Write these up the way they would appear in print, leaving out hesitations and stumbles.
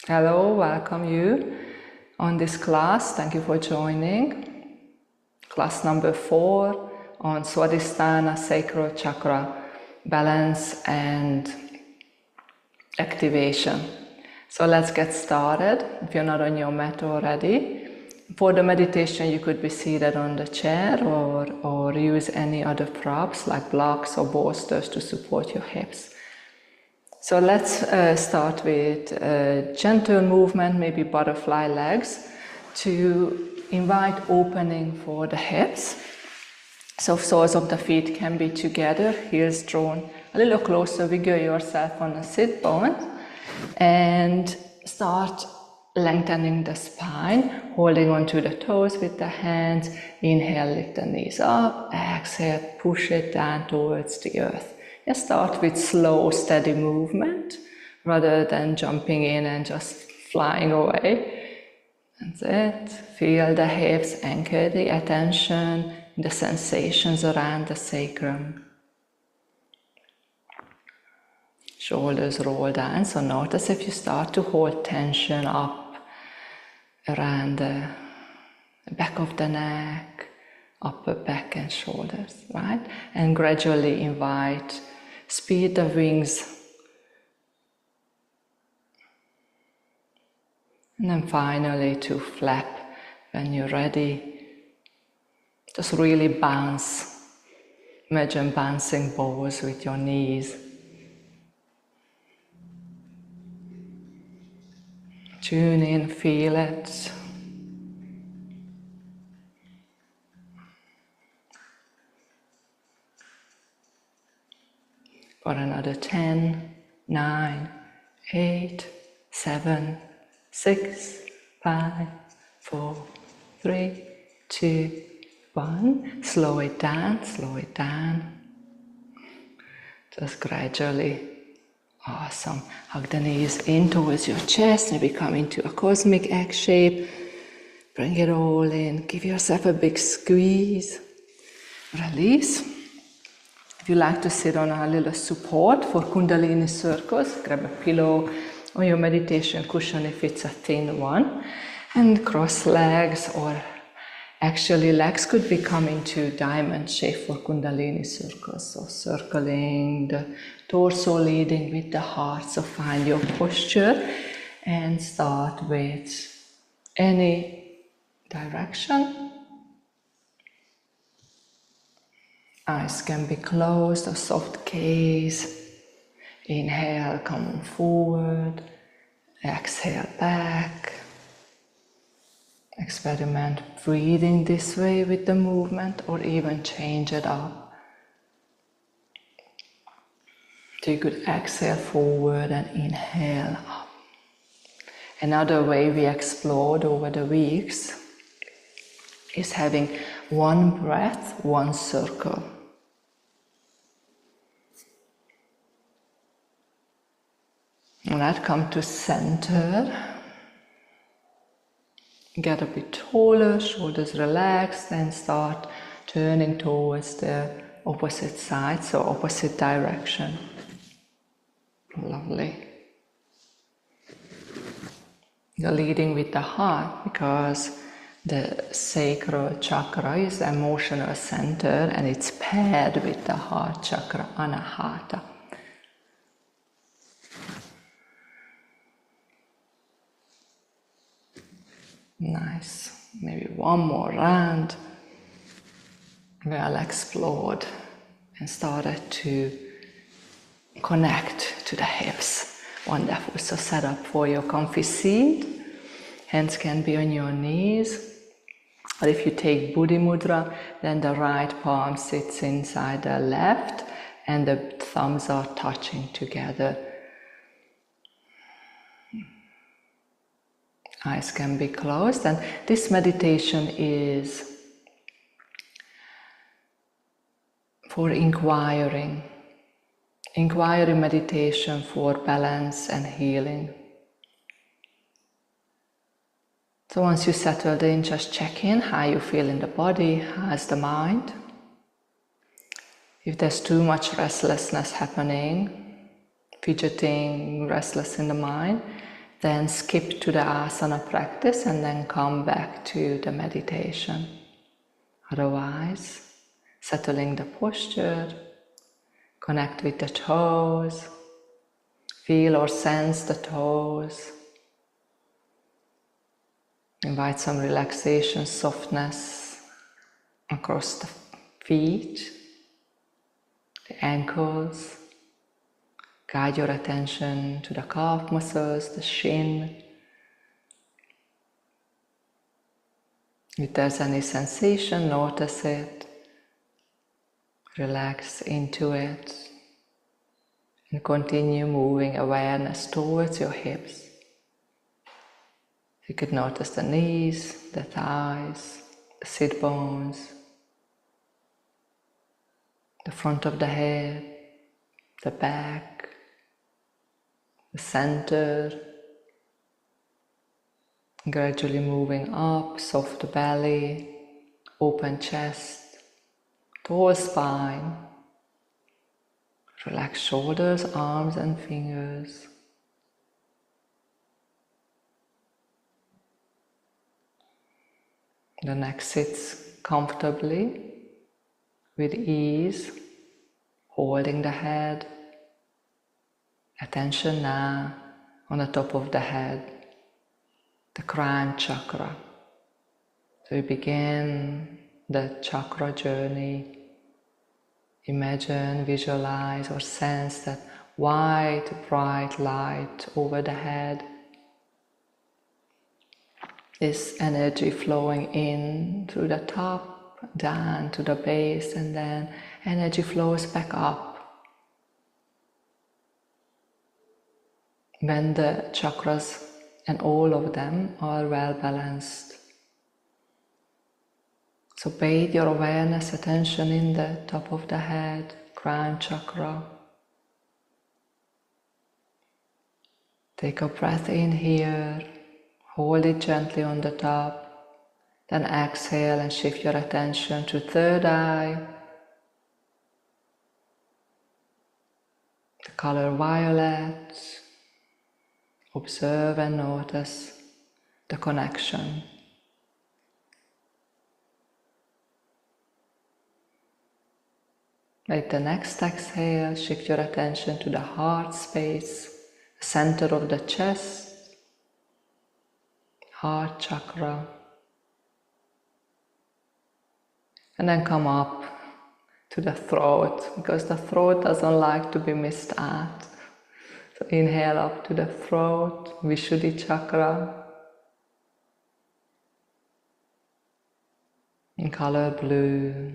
Hello, welcome you on this class. Thank you for joining. Class number 4 on Svadhisthana, Sacral Chakra, balance and activation. So let's get started. If you're not on your mat already, for the meditation you could be seated on the chair or use any other props like blocks or bolsters to support your hips. So let's start with a gentle movement, maybe butterfly legs, to invite opening for the hips. So soles of the feet can be together, heels drawn a little closer, wiggle yourself on the sit bones, and start lengthening the spine, holding onto the toes with the hands. Inhale, lift the knees up, exhale, push it down towards the earth. And start with slow, steady movement rather than jumping in and just flying away. That's it. Feel the hips, anchor the attention, the sensations around the sacrum. Shoulders roll down, so notice if you start to hold tension up around the back of the neck, upper back and shoulders, right? And gradually invite, speed the wings. And then finally to flap when you're ready. Just really bounce. Imagine bouncing balls with your knees. Tune in, feel it. For another 10, 9, 8, 7, 6, 5, 4, 3, 2, 1. Slow it down, slow it down. Just gradually. Awesome. Hug the knees in towards your chest, maybe come into a cosmic X shape. Bring it all in. Give yourself a big squeeze. Release. If you like to sit on a little support for Kundalini circles, grab a pillow or your meditation cushion if it's a thin one, and cross legs, or actually legs could become into diamond shape for Kundalini circles. So circling the torso, leading with the heart. So find your posture and start with any direction. Eyes can be closed, a soft gaze. Inhale, come forward. Exhale, back. Experiment breathing this way with the movement, or even change it up. So you could exhale forward and inhale up. Another way we explored over the weeks is having one breath, one circle. And that come to center. Get a bit taller, shoulders relaxed, and start turning towards the opposite side, so opposite direction. Lovely. You're leading with the heart because the sacral chakra is the emotional center and it's paired with the heart chakra, anahata. Nice. Maybe one more round. Well explored and started to connect to the hips. Wonderful. So set up for your comfy seat. Hands can be on your knees. Or if you take Buddhi Mudra, then the right palm sits inside the left and the thumbs are touching together. Eyes can be closed, and this meditation is for inquiry meditation for balance and healing. So once you settled in, just check in how you feel in the body, how's the mind. If there's too much restlessness happening, fidgeting, restless in the mind, then skip to the asana practice and then come back to the meditation. Otherwise, settling the posture, connect with the toes, feel or sense the toes. Invite some relaxation, softness across the feet, the ankles. Guide your attention to the calf muscles, the shin. If there's any sensation, notice it. Relax into it. And continue moving awareness towards your hips. You could notice the knees, the thighs, the sit bones, the front of the head, the back, the center. Gradually moving up, soft belly, open chest, tall spine. Relax shoulders, arms and fingers. The neck sits comfortably, with ease, holding the head. Attention now on the top of the head, the crown chakra. So we begin the chakra journey. Imagine, visualize or sense that white, bright light over the head. This energy flowing in through the top, down to the base, and then energy flows back up. When the chakras and all of them are well balanced. So bathe your awareness, attention in the top of the head, crown chakra. Take a breath in here. Hold it gently on the top, then exhale and shift your attention to third eye, the color violet. Observe and notice the connection. With the next exhale, shift your attention to the heart space, the center of the chest, heart chakra, and then come up to the throat, because the throat doesn't like to be missed out. So inhale up to the throat, Vishuddhi chakra, in color blue.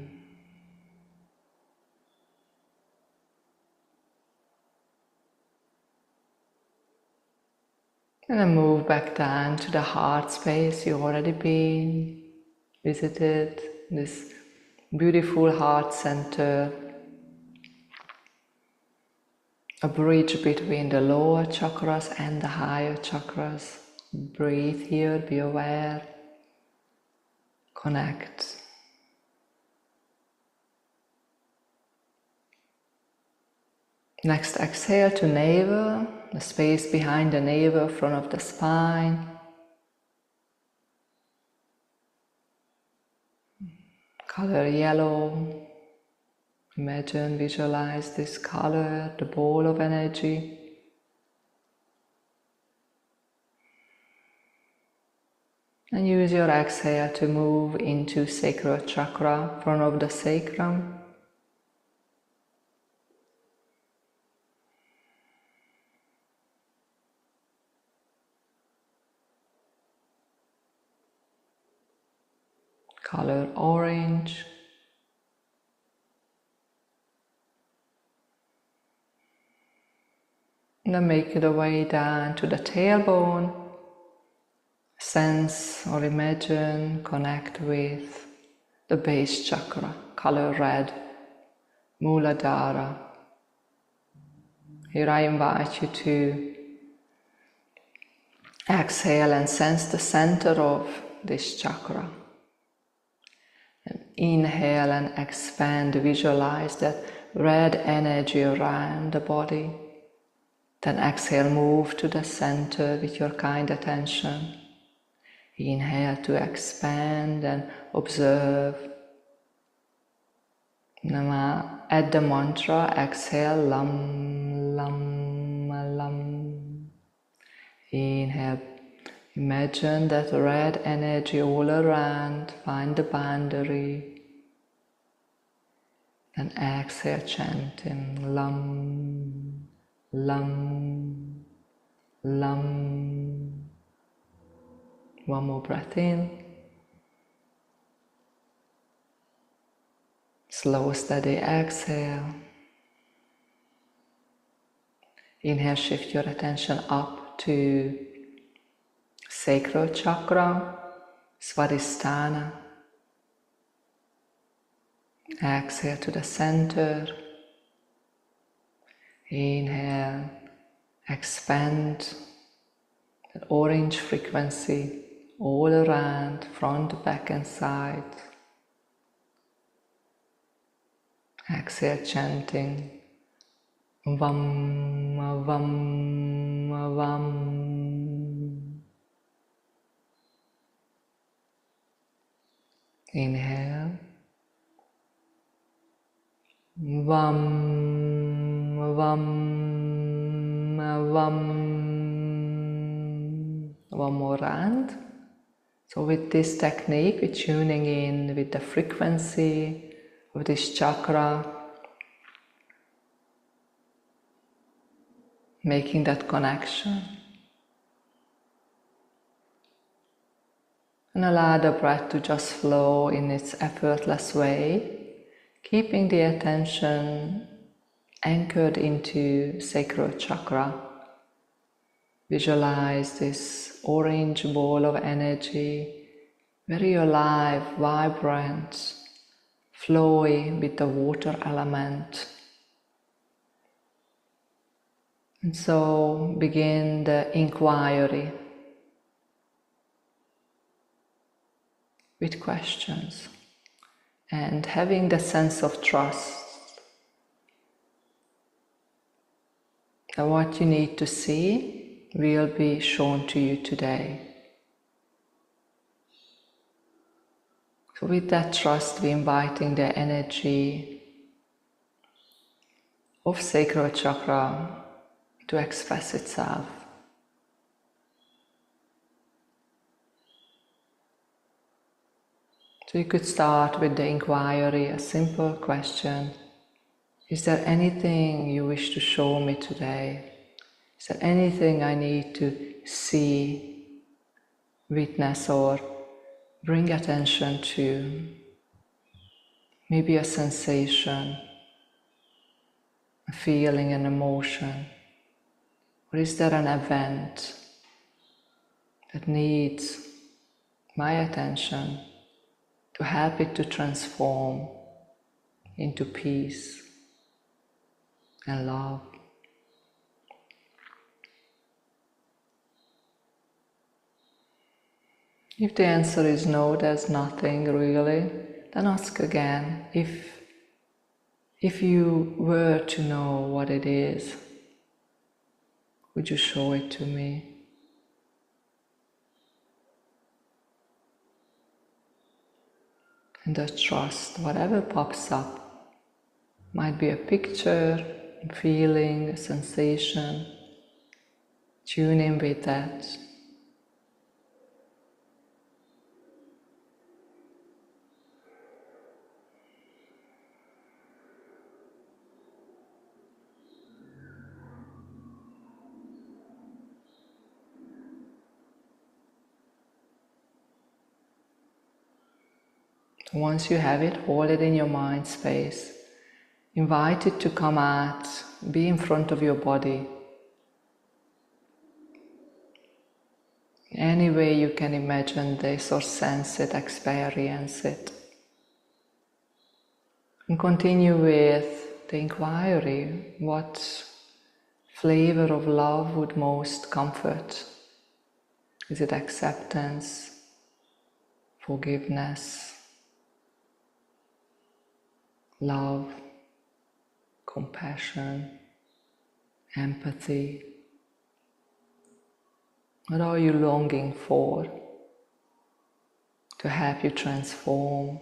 And then move back down to the heart space. You've already been visited, this beautiful heart center, a bridge between the lower chakras and the higher chakras. Breathe here, be aware, connect. Next, exhale to navel, the space behind the navel, front of the spine. Color yellow. Imagine, visualize this color, the ball of energy. And use your exhale to move into Sacral Chakra, front of the sacrum. Color orange. And then make your way down to the tailbone. Sense or imagine, connect with the base chakra, color red, Muladhara. Here I invite you to exhale and sense the center of this chakra. And inhale and expand, visualize that red energy around the body. Then exhale, move to the center with your kind attention. Inhale to expand and observe. Now add the mantra, exhale, lam, lam, lam. Inhale, imagine that red energy all around, find the boundary. Then exhale, chanting, lam, lam, lam. One more breath in. Slow, steady exhale. Inhale, shift your attention up to Sacral Chakra, Svadhisthana. Exhale to the center. Inhale, expand that orange frequency all around, front, back and side. Exhale, chanting Vam, Vam, Vam. Inhale. Vam, Vam, Vam. One more round. So with this technique, we're tuning in with the frequency of this chakra, making that connection. And allow the breath to just flow in its effortless way, keeping the attention anchored into Sacral Chakra. Visualize this orange ball of energy, very alive, vibrant, flowy with the water element. And so begin the inquiry with questions and having the sense of trust that what you need to see will be shown to you today. So with that trust, we're inviting the energy of Sacral Chakra to express itself. So you could start with the inquiry, a simple question. Is there anything you wish to show me today? Is there anything I need to see, witness, or bring attention to? Maybe a sensation, a feeling, an emotion. Or is there an event that needs my attention to help it to transform into peace and love? If the answer is no, there's nothing really, then ask again. If you were to know what it is, would you show it to me? And just trust whatever pops up. Might be a picture, a feeling, a sensation. Tune in with that. Once you have it, hold it in your mind space. Invite it to come out, be in front of your body. Any way you can imagine this or sense it, experience it. And continue with the inquiry. What flavor of love would most comfort? Is it acceptance, forgiveness, love, compassion, empathy? What are you longing for to help you transform,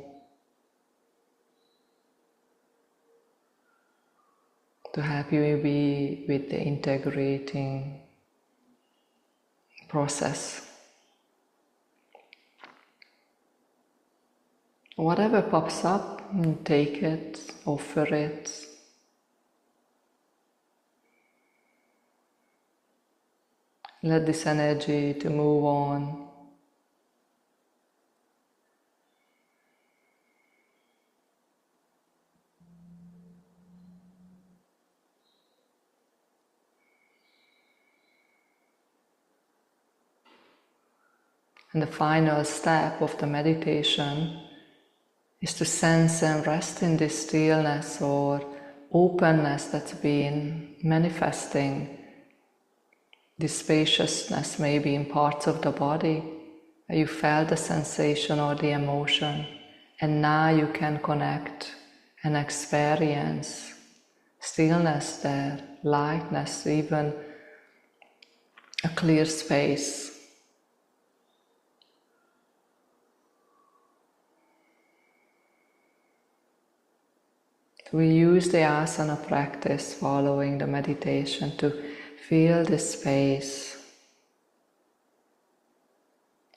to help you be with the integrating process? Whatever pops up, take it, offer it. Let this energy to move on. And the final step of the meditation is to sense and rest in this stillness or openness that's been manifesting. This spaciousness may be in parts of the body where you felt the sensation or the emotion, and now you can connect and experience stillness there, lightness, even a clear space. We use the asana practice following the meditation to fill this space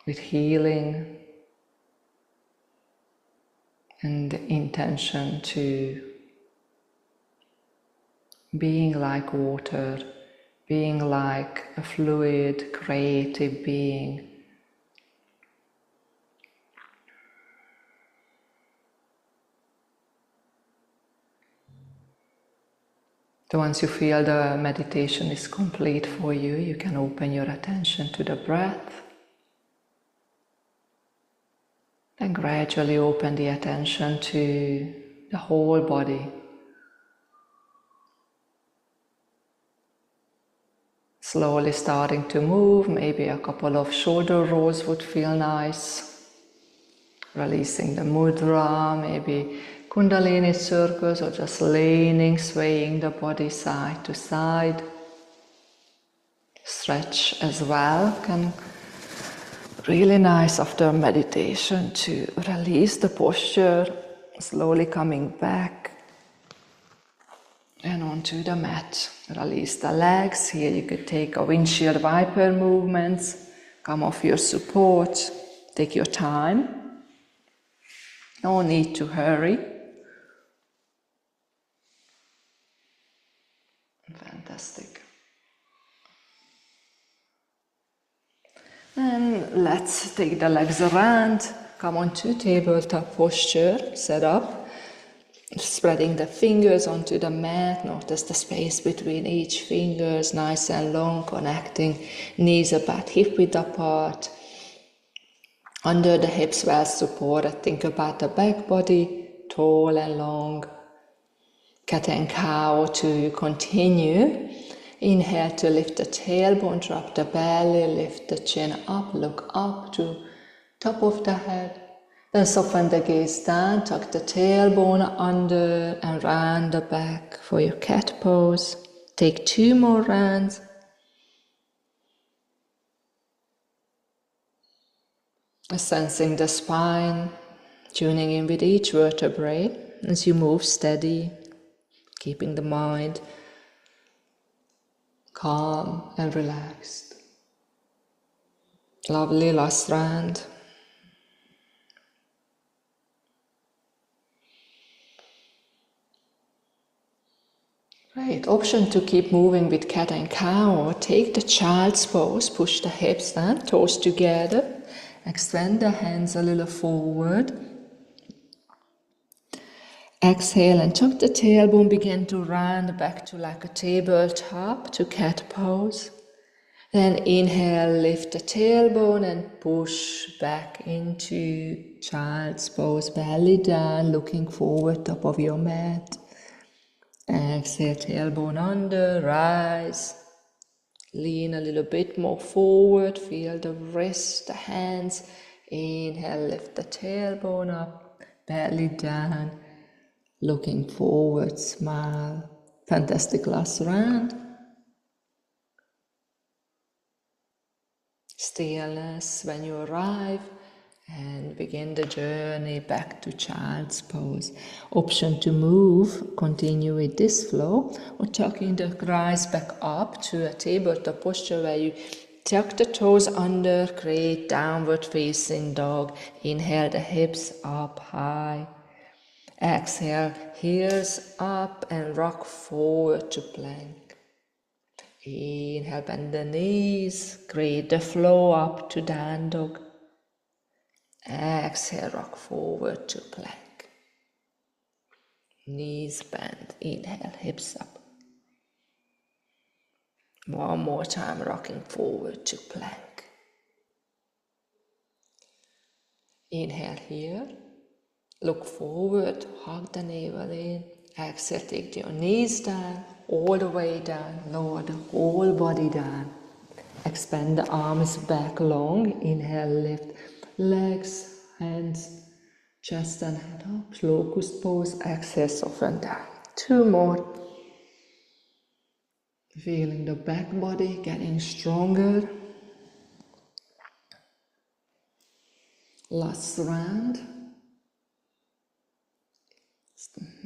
with healing and the intention to being like water, being like a fluid, creative being. So once you feel the meditation is complete for you, you can open your attention to the breath. Then gradually open the attention to the whole body. Slowly starting to move, maybe a couple of shoulder rolls would feel nice. Releasing the mudra, maybe Kundalini circles, or just leaning, swaying the body side to side. Stretch as well, can really nice after meditation to release the posture, slowly coming back and onto the mat. Release the legs. Here you could take a windshield wiper movements, come off your support, take your time. No need to hurry. Fantastic. And let's take the legs around, come onto tabletop posture, set up, spreading the fingers onto the mat. Notice the space between each fingers, nice and long, connecting knees about hip width apart. Under the hips well supported, think about the back body, tall and long. Cat and cow to continue. Inhale to lift the tailbone, drop the belly, lift the chin up, look up to top of the head. Then soften the gaze down, tuck the tailbone under and round the back for your cat pose. Take 2 more rounds. Sensing the spine, tuning in with each vertebrae as you move steady, keeping the mind calm and relaxed. Lovely last round. Great. Option to keep moving with cat and cow, or take the child's pose, push the hips down, toes together, extend the hands a little forward. Exhale and tuck the tailbone, begin to round back to like a tabletop to cat pose. Then inhale, lift the tailbone and push back into child's pose, belly down, looking forward, top of your mat. Exhale, tailbone under, rise. Lean a little bit more forward, feel the wrists, the hands. Inhale, lift the tailbone up, belly down. Looking forward, smile. Fantastic last round. stillness when you arrive, and begin the journey back to child's pose. Option to move, continue with this flow, or tucking the thighs back up to a tabletop posture where you tuck the toes under, create downward facing dog. Inhale the hips up high. Exhale, heels up and rock forward to plank. Inhale, bend the knees, create the flow up to down dog. Exhale, rock forward to plank. Knees bend, inhale, hips up. One more time, rocking forward to plank. Inhale here, look forward, hug the navel in. Exhale, take your knees down, all the way down, lower the whole body down. Expand the arms back long, inhale, lift legs, hands, chest and head up, locust pose, exhale, soften down. 2 more. Feeling the back body getting stronger. Last round.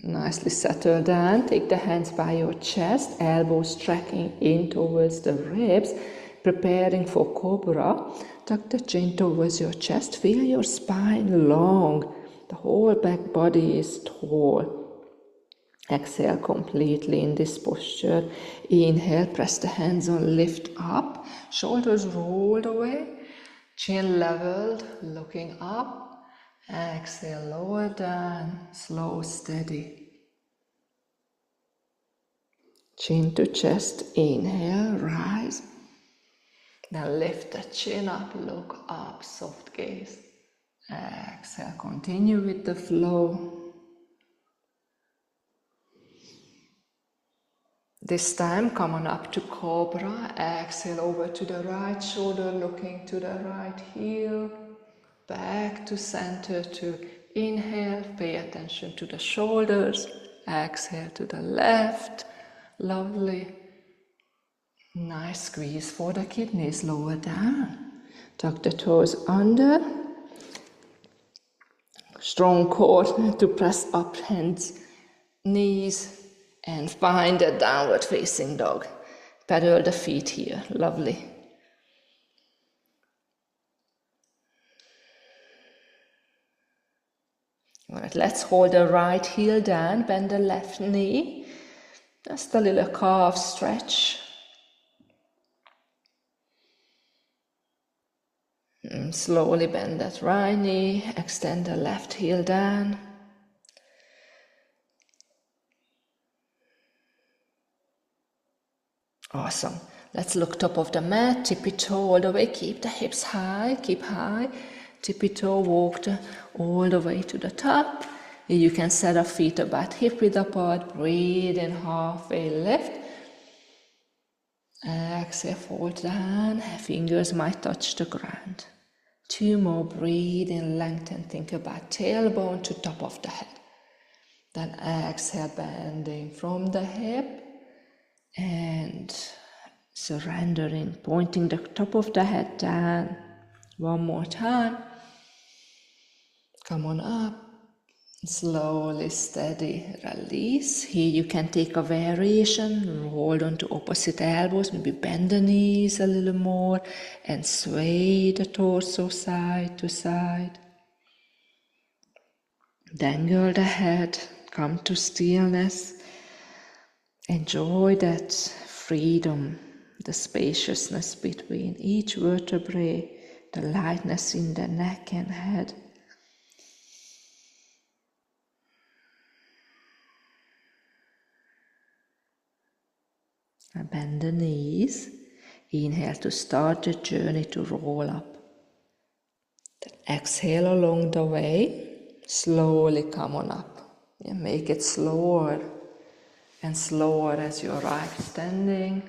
Nicely settle down, take the hands by your chest, elbows tracking in towards the ribs, preparing for cobra. Tuck the chin towards your chest, feel your spine long, the whole back body is tall. Exhale completely in this posture. Inhale, press the hands on, lift up, shoulders rolled away, chin leveled, looking up. Exhale, lower down, slow, steady. Chin to chest, inhale, rise. Then lift the chin up, look up, soft gaze. Exhale, continue with the flow. This time, come on up to cobra. Exhale over to the right shoulder, looking to the right heel. Back to center to inhale, pay attention to the shoulders. Exhale to the left. Lovely. Nice squeeze for the kidneys, lower down. Tuck the toes under. Strong core to press up, hands, knees, and find a downward facing dog. Pedal the feet here, lovely. Alright, let's hold the right heel down, bend the left knee. Just a little calf stretch. And slowly bend that right knee, extend the left heel down. Awesome. Let's look top of the mat, tippy toe all the way, keep the hips high, keep high. Tippy toe, walk all the way to the top. You can set up feet about hip width apart, breathe in, halfway lift. Exhale, fold down, fingers might touch the ground. 2 more, breathe in, lengthen, think about tailbone to top of the head. Then exhale, bending from the hip and surrendering, pointing the top of the head down. 1 more time. Come on up. Slowly, steady, release. Here you can take a variation, hold on to opposite elbows, maybe bend the knees a little more and sway the torso side to side. Dangle the head, come to stillness. Enjoy that freedom, the spaciousness between each vertebrae, the lightness in the neck and head. Bend the knees. Inhale to start the journey to roll up. Then exhale along the way. Slowly come on up. Make it slower and slower as you arrive standing.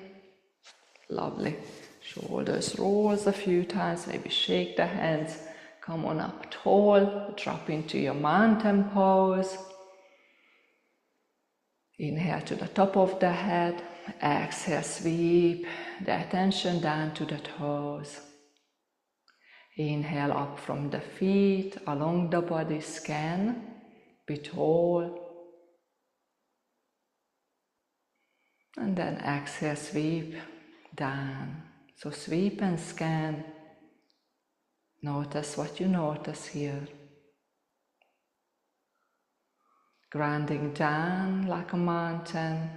Lovely. Shoulders rolls a few times. Maybe shake the hands. Come on up tall. Drop into your mountain pose. Inhale to the top of the head. Exhale, sweep the attention down to the toes. Inhale up from the feet, along the body, scan, be tall. And then exhale, sweep down. So sweep and scan. Notice what you notice here. Grounding down like a mountain.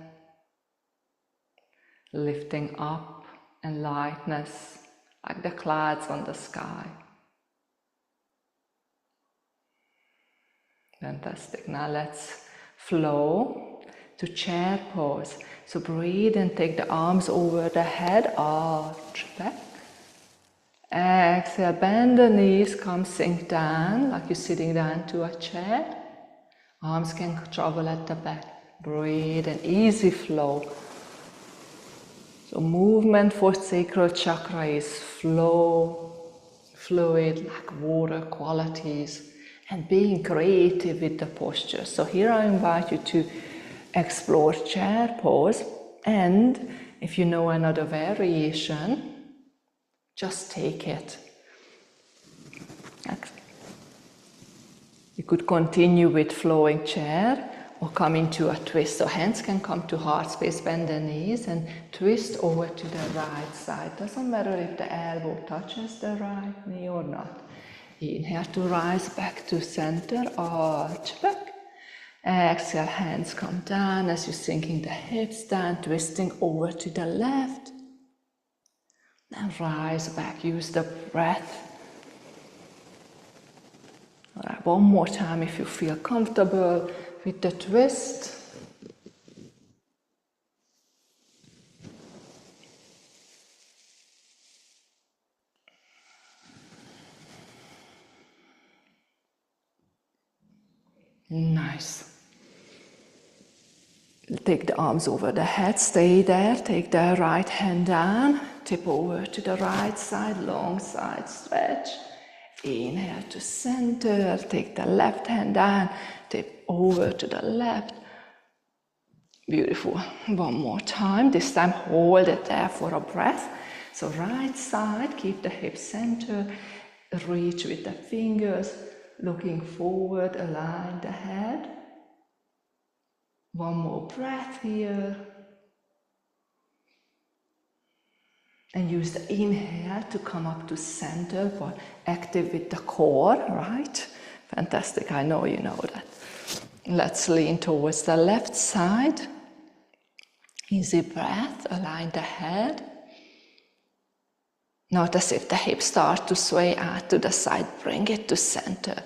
Lifting up and lightness like the clouds on the sky. Fantastic. Now let's flow to chair pose. So breathe and take the arms over the head, arch back. Exhale, bend the knees, come sink down like you're sitting down to a chair. Arms can travel at the back. Breathe and easy flow. So movement for sacral chakra is flow, fluid, like water qualities, and being creative with the posture. So here I invite you to explore chair pose, and if you know another variation, just take it. You could continue with flowing chair or come into a twist. So hands can come to heart space, bend the knees and twist over to the right side. Doesn't matter if the elbow touches the right knee or not. Inhale to rise back to center, arch back. Exhale, hands come down as you're sinking the hips down, twisting over to the left. Then rise back, use the breath. All right, one more time if you feel comfortable with the twist. Nice. Take the arms over the head, stay there, take the right hand down, tip over to the right side, long side stretch. Inhale to center, take the left hand down, tip over to the left. Beautiful. One more time, this time hold it there for a breath. So right side, keep the hips center, reach with the fingers, looking forward, align the head. One more breath here. And use the inhale to come up to center, but active with the core, right? Fantastic, I know you know that. Let's lean towards the left side. Easy breath, align the head. Notice if the hips start to sway out to the side, bring it to center.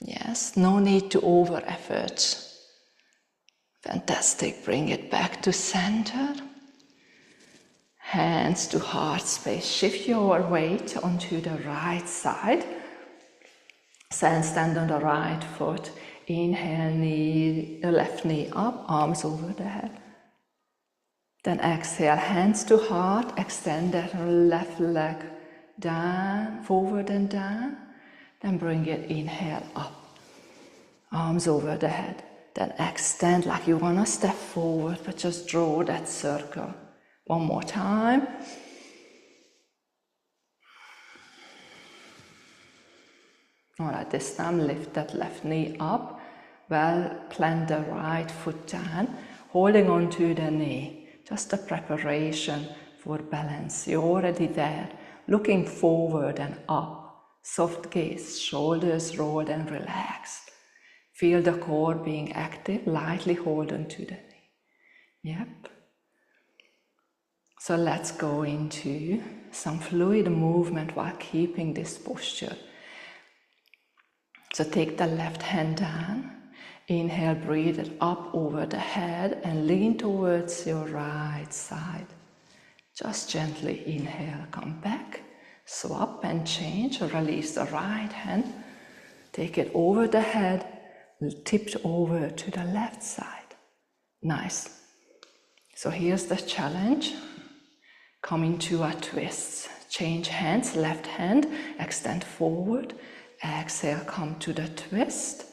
Yes, no need to over effort. Fantastic, bring it back to center. Hands to heart space, shift your weight onto the right side. Stand on the right foot. Inhale, left knee up, arms over the head. Then exhale, hands to heart, extend that left leg down, forward and down. Then bring it, inhale up, arms over the head. Then extend like you want to step forward, but just draw that circle. One more time. All right, this time lift that left knee up. Well, plant the right foot down, holding on to the knee. Just a preparation for balance. You're already there, looking forward and up. Soft gaze, shoulders rolled and relaxed. Feel the core being active, lightly hold on to the knee. Yep. So let's go into some fluid movement while keeping this posture. So take the left hand down, inhale, breathe it up over the head and lean towards your right side. Just gently inhale, come back, swap and change, release the right hand, take it over the head, tipped over to the left side. Nice. So here's the challenge. Come into a twist. Change hands, left hand, extend forward. Exhale, come to the twist.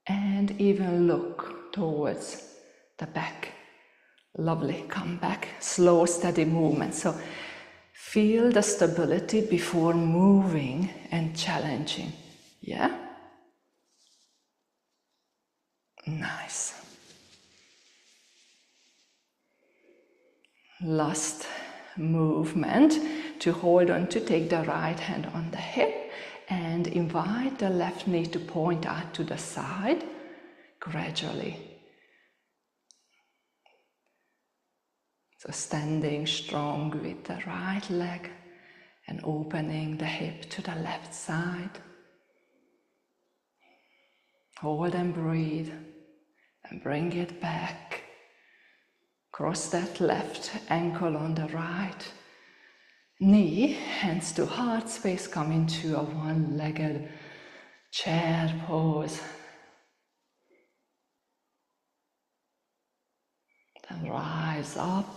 And even look towards the back. Lovely, come back. Slow, steady movement. So Feel the stability before moving and challenging. Yeah? Nice. Last movement to hold on to take the right hand on the hip and invite the left knee to point out to the side gradually. So standing strong with the right leg and opening the hip to the left side. Hold and breathe and bring it back. Cross that left ankle on the right knee, hands to heart space, come into a one-legged chair pose. Then rise up.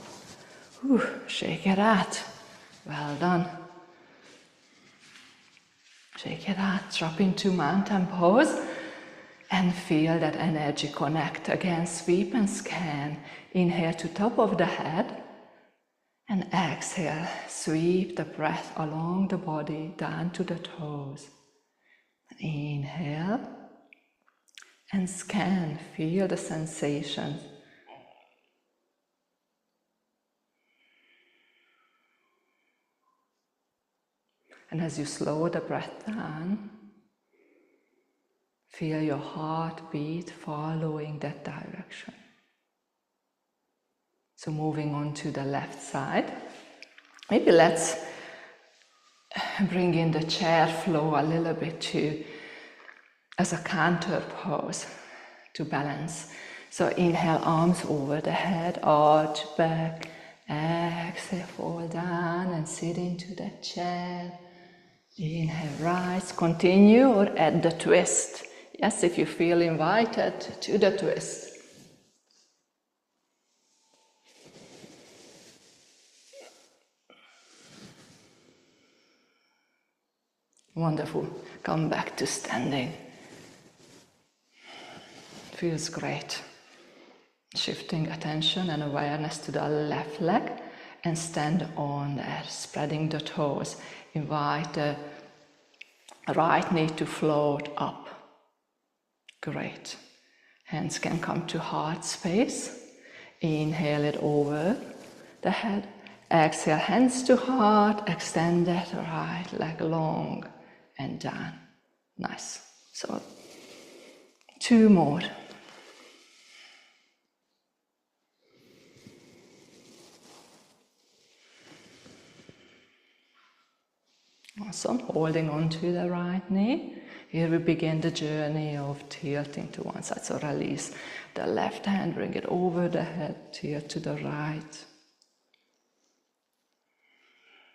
Shake it out. Well done. Shake it out. Drop into mountain pose and feel that energy connect. Again, sweep and scan. Inhale to top of the head and exhale. Sweep the breath along the body down to the toes. Inhale and scan. Feel the sensations. And as you slow the breath down, feel your heartbeat following that direction. So moving on to the left side, maybe let's bring in the chair flow a little bit too, as a counter pose to balance. So inhale, arms over the head, arch back, exhale, fall down and sit into the chair. Inhale, rise, continue or add the twist. Yes, if you feel invited to the twist. Wonderful. Come back to standing. Feels great. Shifting attention and awareness to the left leg and stand on there, spreading the toes. Invite the right knee to float up. Great. Hands can come to heart space. Inhale it over the head. Exhale, hands to heart. Extend that right leg long and down. Nice. So 2 more. Awesome. Holding on to the right knee. Here we begin the journey of tilting to one side. So release the left hand, bring it over the head, tilt to the right.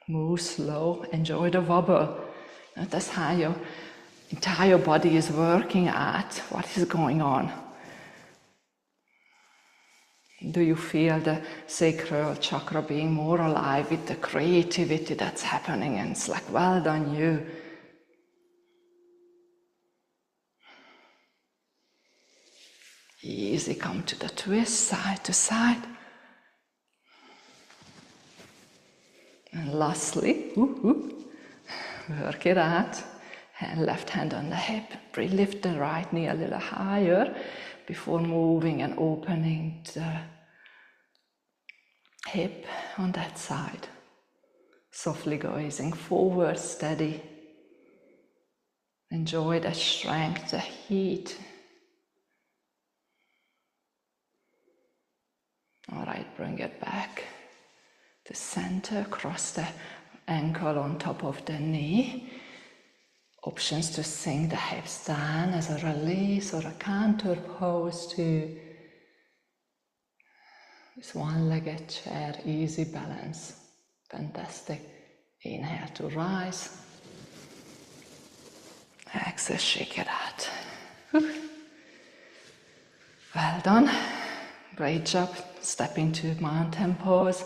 Move slow, enjoy the wobble. Notice how your entire body is working at what is going on. Do you feel the sacral chakra being more alive with the creativity that's happening? And it's like, well done you. Easy, come to the twist, side to side. And lastly, work it out. Left hand on the hip, lift the right knee a little higher before moving and opening the hip on that side. Softly gazing forward, steady. Enjoy the strength, the heat. All right, bring it back to center, cross the ankle on top of the knee. Options to sink the hips down as a release or a counter pose to this one-legged chair, easy balance. Fantastic. Inhale to rise. Exhale, shake it out. Well done. Great job. Step into mountain pose.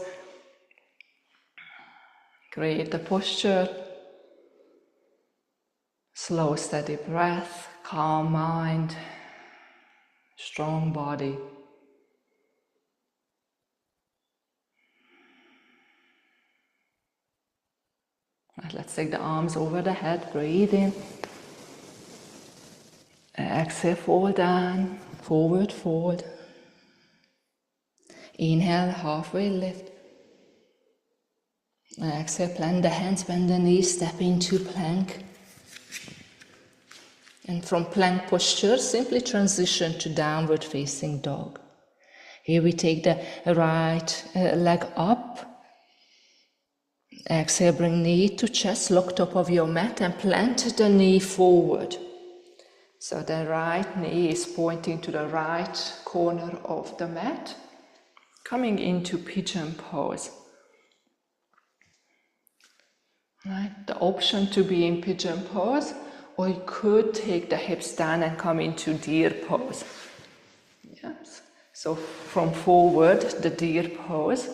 Create the posture. Slow, steady breath, calm mind, strong body. Right, let's take the arms over the head, breathe in. Exhale, fold down, forward fold. Inhale, halfway lift. Exhale, plant the hands, bend the knees, step into plank. And from plank posture, simply transition to downward facing dog. Here we take the right leg up. Exhale, bring knee to chest, lock top of your mat and plant the knee forward. So the right knee is pointing to the right corner of the mat, coming into pigeon pose. Right, the option to be in pigeon pose, or you could take the hips down and come into deer pose. Yes. So from forward, the deer pose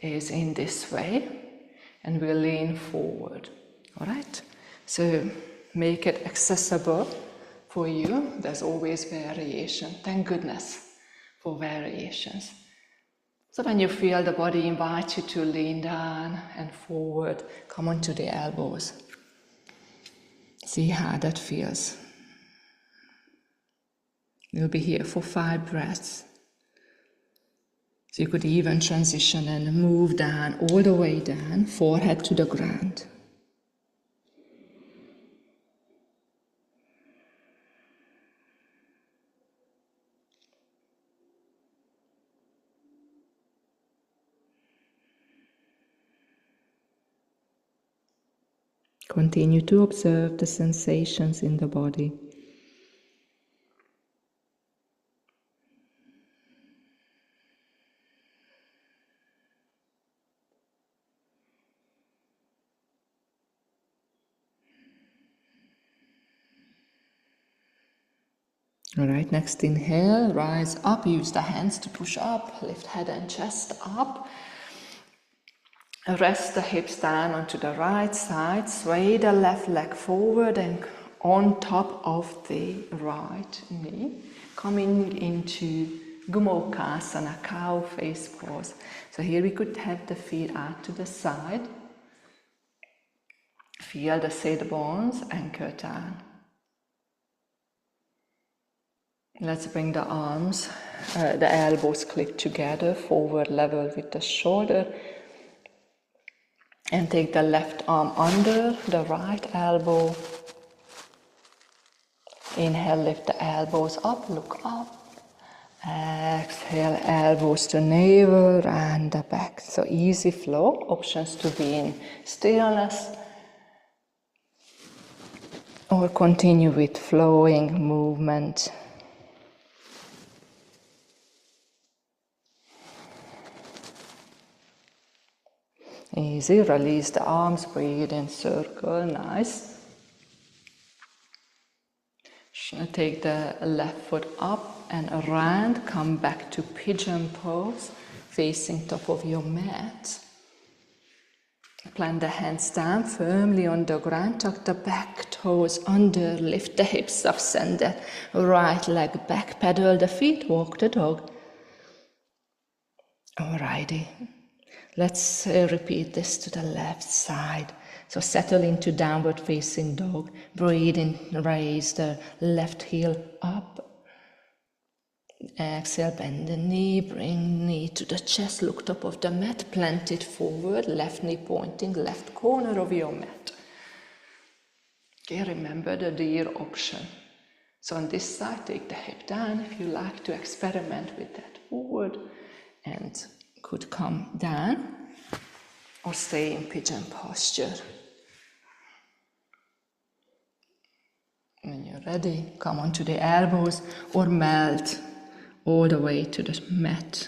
is in this way, and we lean forward. All right. So make it accessible for you. There's always variation. Thank goodness for variations. So when you feel the body invite you to lean down and forward, come onto the elbows. See how that feels. You'll be here for 5 breaths. So you could even transition and move down, all the way down, forehead to the ground. Continue to observe the sensations in the body. All right, next inhale, rise up, use the hands to push up, lift head and chest up. Rest the hips down onto the right side, sway the left leg forward and on top of the right knee, coming into Gomukha, cow face pose. So here we could have the feet out to the side. Feel the sit bones anchor down. Let's bring the arms, the elbows clip together, forward level with the shoulder. And take the left arm under the right elbow. Inhale, lift the elbows up, look up. Exhale, elbows to navel and the back. So easy flow, options to be in stillness or continue with flowing movement. Easy, release the arms, breathe in circle, nice. Take the left foot up and around, come back to pigeon pose, facing top of your mat. Plant the hands down firmly on the ground, tuck the back toes under, lift the hips up, send the right leg back, pedal the feet, walk the dog. Alrighty, let's repeat this to the left side. So settle into downward facing dog, breathe in, raise the left heel up. Exhale, bend the knee, bring knee to the chest, look top of the mat, plant it forward, left knee pointing, left corner of your mat. Okay, remember the deer option. So on this side, take the hip down if you like to experiment with that forward, and could come down or stay in pigeon posture. When you're ready, come onto the elbows or melt all the way to the mat.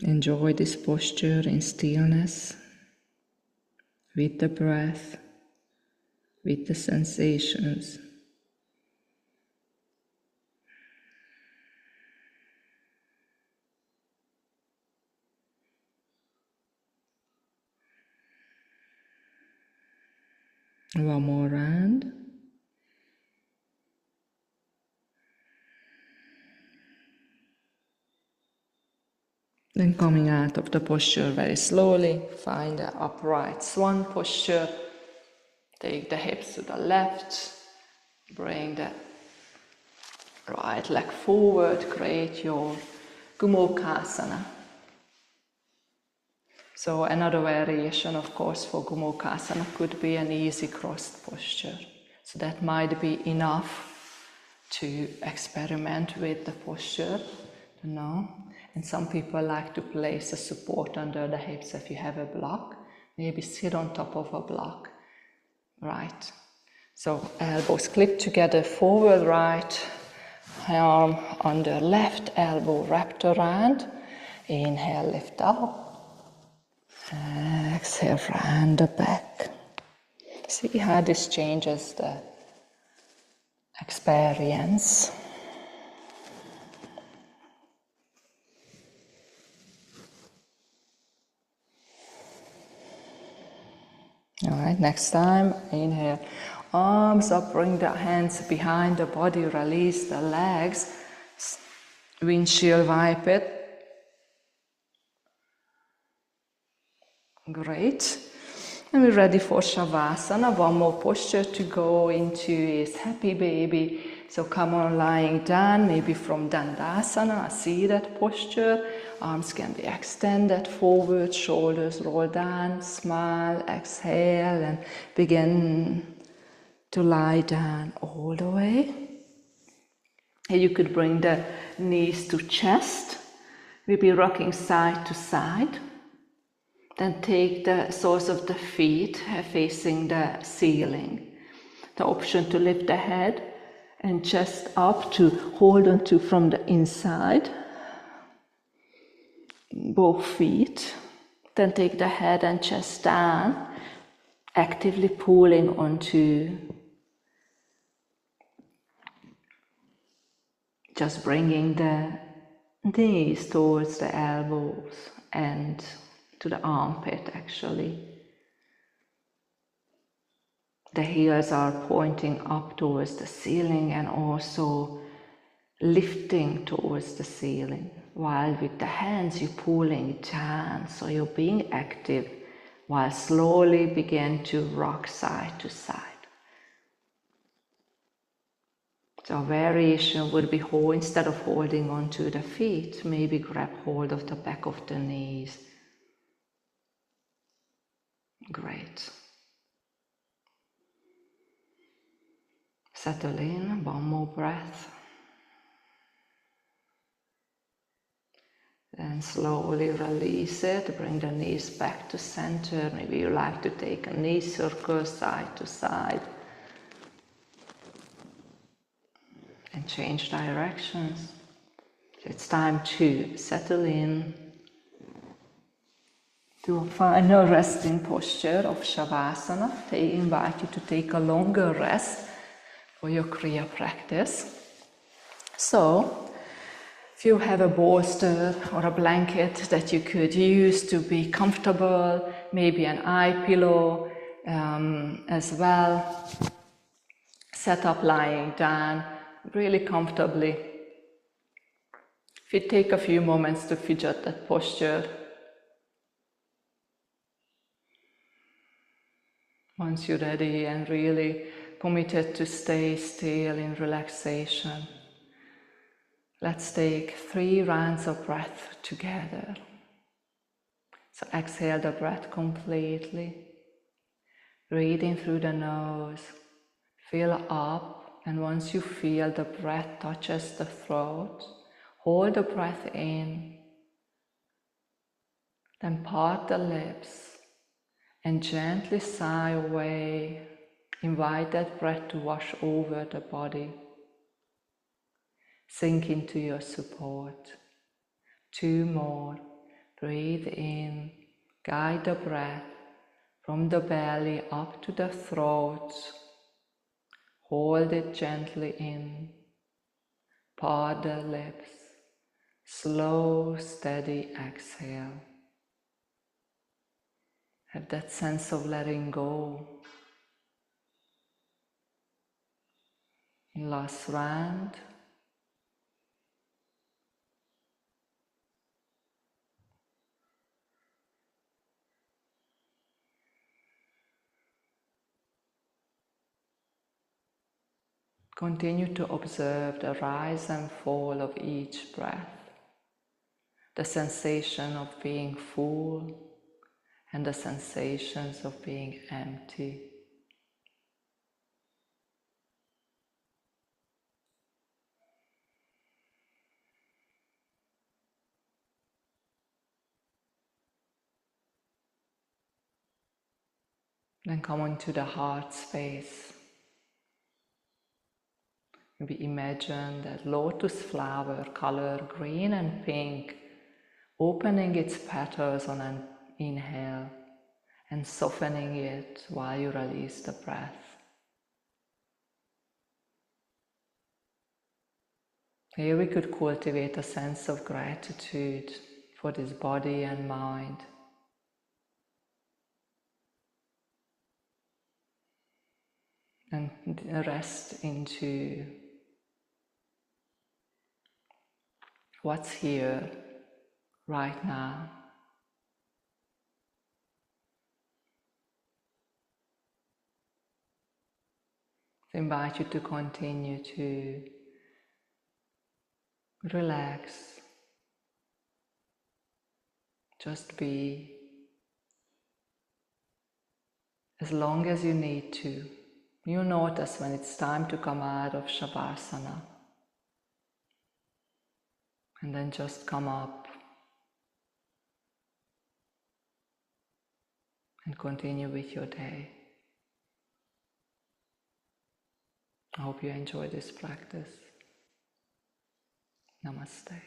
Enjoy this posture in stillness, with the breath, with the sensations. One more round. Then coming out of the posture very slowly, find the upright swan posture. Take the hips to the left, bring the right leg forward, create your Gomukha. So another variation, of course, for Gomukha could be an easy crossed posture. So that might be enough to experiment with the posture, you know. And some people like to place a support under the hips if you have a block. Maybe sit on top of a block. Right. So elbows clip together, forward right, arm under left, elbow wrapped around. Inhale, lift up. Exhale, round the back. See how this changes the experience. All right, next time, inhale, arms up, bring the hands behind the body, release the legs, windshield wipe it. Great. And we're ready for Savasana. One more posture to go into is happy baby. So come on lying down, maybe from Dandasana, a seated posture. Arms can be extended forward, shoulders roll down, smile, exhale, and begin to lie down all the way. And you could bring the knees to chest. We'll be rocking side to side. Then take the soles of the feet facing the ceiling. The option to lift the head and chest up to hold on to from the inside. Both feet. Then take the head and chest down, actively pulling onto, just bringing the knees towards the elbows and to the armpit actually. The heels are pointing up towards the ceiling and also lifting towards the ceiling, while with the hands you're pulling it down, so you're being active while slowly begin to rock side to side. So a variation would be instead of holding onto the feet, maybe grab hold of the back of the knees. Great. Settle in, one more breath. Then slowly release it, bring the knees back to center. Maybe you like to take a knee circle side to side. And change directions. So it's time to settle in to a final resting posture of Savasana. They invite you to take a longer rest for your Kriya practice. So, if you have a bolster or a blanket that you could use to be comfortable, maybe an eye pillow as well, set up lying down really comfortably. If you take a few moments to fidget that posture, once you're ready and really committed to stay still in relaxation, let's take 3 rounds of breath together. So exhale the breath completely. Breathe in through the nose. Fill up, and once you feel the breath touches the throat, hold the breath in. Then part the lips and gently sigh away. Invite that breath to wash over the body. Sink into your support. 2 more. Breathe in. Guide the breath from the belly up to the throat. Hold it gently in. Part the lips. Slow, steady exhale. Have that sense of letting go. Last round. Continue to observe the rise and fall of each breath, the sensation of being full and the sensations of being empty. Then come onto the heart space. Maybe imagine that lotus flower, color green and pink, opening its petals on an inhale and softening it while you release the breath. Here we could cultivate a sense of gratitude for this body and mind. And rest into what's here right now. I invite you to continue to relax, just be as long as you need to. You notice when it's time to come out of Savasana, and then just come up and continue with your day. I hope you enjoy this practice. Namaste.